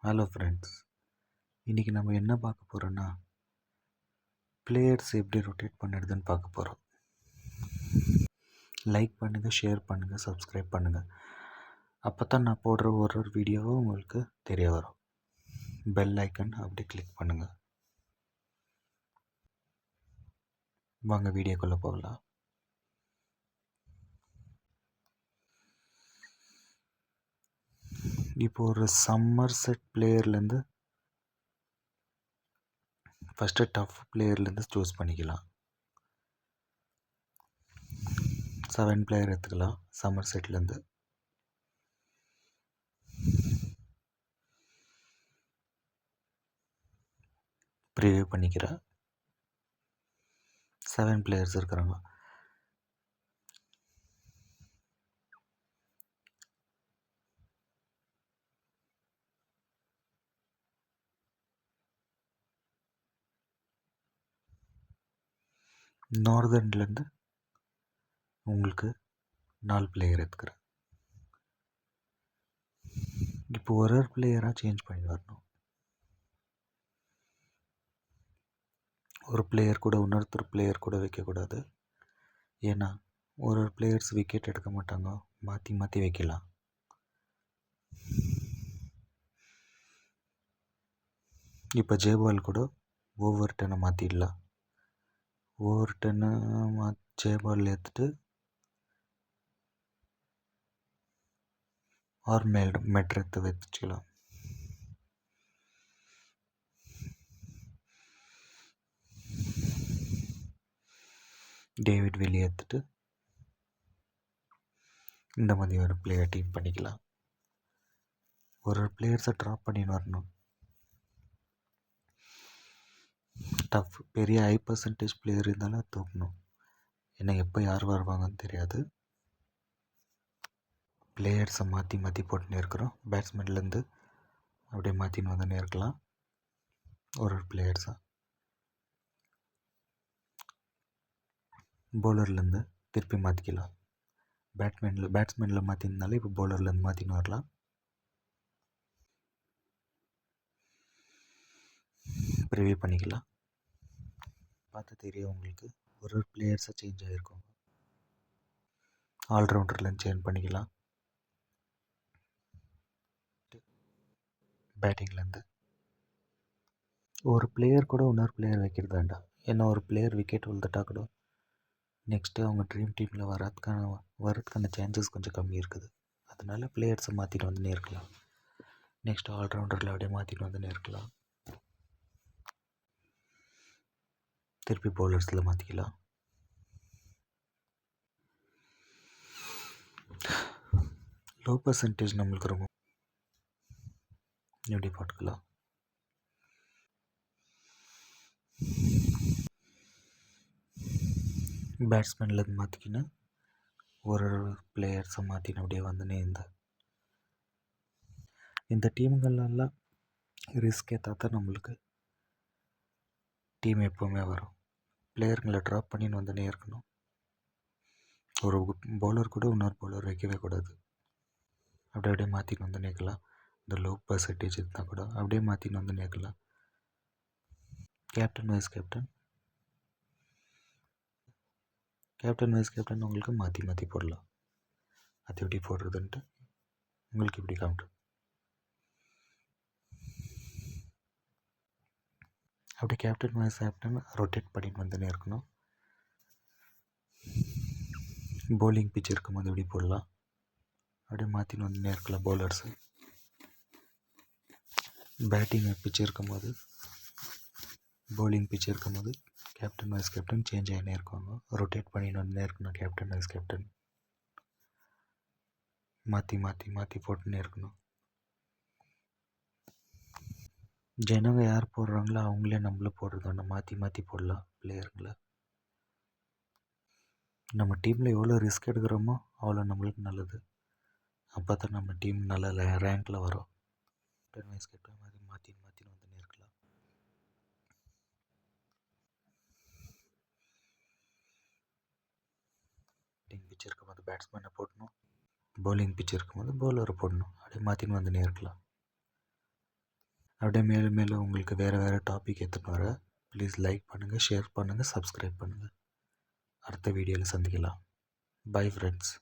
Hello friends, இன்றைக்கி நம்ம என்ன பார்க்க போகிறோன்னா பிளேயர்ஸ் எப்படி ரொட்டேட் பண்ணிடுதுன்னு பார்க்க போகிறோம். லைக் பண்ணுங்கள், ஷேர் பண்ணுங்கள், சப்ஸ்கிரைப் பண்ணுங்கள். அப்போ தான் நான் போடுற ஒரு வீடியோவும் உங்களுக்கு தெரிய வரும். பெல் ஐக்கன் அப்படி கிளிக் பண்ணுங்கள். வாங்க வீடியோக்குள்ளே போகலாம். இப்போ ஒரு சம்மர்செட் பிளேயர்லேருந்து ஃபஸ்ட்டு டஃப் பிளேயர்லேருந்து சூஸ் பண்ணிக்கலாம். 7 பிளேயர் எடுத்துக்கலாம் சம்மர்செட்லேருந்து. ப்ரிவியூ பண்ணிக்கிறேன். 7 பிளேயர்ஸ் இருக்கிறாங்க. நார்தர்ன்லேருந்து உங்களுக்கு 4 பிளேயர் எடுத்துக்கிறேன். இப்போ ஒரு பிளேயராக சேஞ்ச் பண்ணி வரணும். ஒரு பிளேயர் கூட இன்னொருத்தர் பிளேயர் கூட வைக்கக்கூடாது. ஏன்னா ஒரு பிளேயர்ஸ் விக்கெட் எடுக்க மாட்டாங்க, மாற்றி மாற்றி வைக்கலாம். இப்போ ஜேபால் கூட ஓவர் டென்னை மாற்றிடலாம். ஓவர் டென்னை ஜேபால் ஏற்றுட்டு மெட்ரத்தை வச்சுக்கலாம். டேவிட் வெளியே ஏற்றுட்டு இந்த மாதிரி ஒரு பிளேயர் டீம் பண்ணிக்கலாம். ஒரு பிளேயர்ஸை ட்ராப் பண்ணின்னு வரணும். டஃப் பெரிய ஹை பர்சன்டேஜ் பிளேயர் இருந்தாலும் தூக்கணும். ஏன்னா எப்போ யார் வருவாங்கன்னு தெரியாது. பிளேயர்ஸை மாற்றி மாற்றி போட்டுன்னு இருக்கிறோம். பேட்ஸ்மேன்லேருந்து அப்படியே மாற்றின்னு வந்துன்னு இருக்கலாம். ஒரு பிளேயர்ஸாக பவுலர்லேருந்து திருப்பி மாற்றிக்கலாம். பேட்ஸ்மேனில் மாற்றிருந்தாலும் இப்போ பவுலர்லேருந்து மாற்றின்னு வரலாம். ப்ரிவியூ பண்ணிக்கலாம். பார்த்து தெரியும் உங்களுக்கு. ஒரு பிளேயர்ஸாக சேஞ்ச் ஆகிருக்கும். ஆல்ரவுண்டர்லேருந்து சேஞ்ச் பண்ணிக்கலாம். பேட்டிங்லேருந்து ஒரு பிளேயர் கூட இன்னொரு பிளேயர் வைக்கிறது வேண்டாம். ஏன்னா ஒரு பிளேயர் விக்கெட் விழுந்துட்டா கூட நெக்ஸ்ட்டு அவங்க ட்ரீம் டீமில் வரதுக்கான சான்சஸ் கொஞ்சம் கம்மி இருக்குது. அதனால் பிளேயர்ஸை மாற்றிட்டு வந்துன்னே இருக்கலாம். நெக்ஸ்ட்டு ஆல்ரவுண்டரில் அப்படியே மாற்றிட்டு வந்துன்னே இருக்கலாம். திருப்பி பவுலர்ஸில் மாற்றிக்கலாம். லோ பர்சன்டேஜ் நம்மளுக்கு ரொம்ப எப்படி போட்டுக்கலாம். பேட்ஸ்மேன்லேருந்து மாற்றிக்கின்னு ஒரு பிளேயர்ஸை மாற்றின்னு அப்படியே வந்துன்னே இந்த டீம்களெல்லாம் ரிஸ்க் ஏற்றா தான் நம்மளுக்கு டீம் எப்போவுமே வரும். பிளேயருங்களை ட்ராப் பண்ணின்னு வந்துன்னே இருக்கணும். ஒரு பவுலர் கூட இன்னொரு பவுலர் வைக்கவே கூடாது. அப்படியே மாற்றின்னு வந்து நிற்கலாம். இந்த லோ பர்சன்டேஜ் இருந்தால் கூட அப்படியே மாற்றின்னு வந்து நிற்கலாம். கேப்டன் வைஸ் கேப்டன் உங்களுக்கு மாற்றி மாற்றி போடலாம். அது எப்படி போடுறதுன்ட்டு உங்களுக்கு எப்படி காமிடும். அப்படியே கேப்டன் வைஸ் கேப்டன் ரொட்டேட் பண்ணிட்டு வந்துன்னே இருக்கணும். பவுலிங் பிச் இருக்கும்போது எப்படி போடலாம். அப்படியே மாற்றின்னு வந்துன்னே இருக்கலாம். பவுலர்ஸு பேட்டிங் பிச் இருக்கும்போது பவுலிங் பிச் இருக்கும்போது கேப்டன் வைஸ் கேப்டன் சேஞ்ச் ஆகினே இருக்காங்க. ரொட்டேட் பண்ணின்னு வந்துன்னே இருக்கணும். கேப்டன் வைஸ் கேப்டன் மாற்றி மாற்றி மாற்றி போட்டுன்னே இருக்கணும். ஜனங்க யார் போடுறாங்களோ அவங்களே நம்மளும் போடுறது வேண்டாம். மாற்றி மாற்றி போடலாம் பிளேயருங்களை. நம்ம டீமில் எவ்வளோ ரிஸ்க் எடுக்கிறோமோ அவ்வளோ நம்மளுக்கு நல்லது. அப்போ தான் நம்ம டீம் நல்ல ரேங்கில் வரும். கேப்டன் வைஸ் கேப்டன் மாதிரி மாற்றி மாற்றின்னு வந்துன்னே இருக்கலாம். பேட்டிங் பிச் இருக்கும்போது பேட்ஸ்மேனை போடணும். பவுலிங் பிச் இருக்கும்போது பவுலரை போடணும். அப்படியே மாற்றின்னு வந்துன்னே இருக்கலாம். அப்படியே மேலும் மேலும் உங்களுக்கு வேறு வேறு டாபிக் எடுத்துன்னு வர ப்ளீஸ் லைக் பண்ணுங்கள், ஷேர் பண்ணுங்கள், சப்ஸ்கிரைப் பண்ணுங்கள். அடுத்த வீடியோவில் சந்திக்கலாம். Bye friends.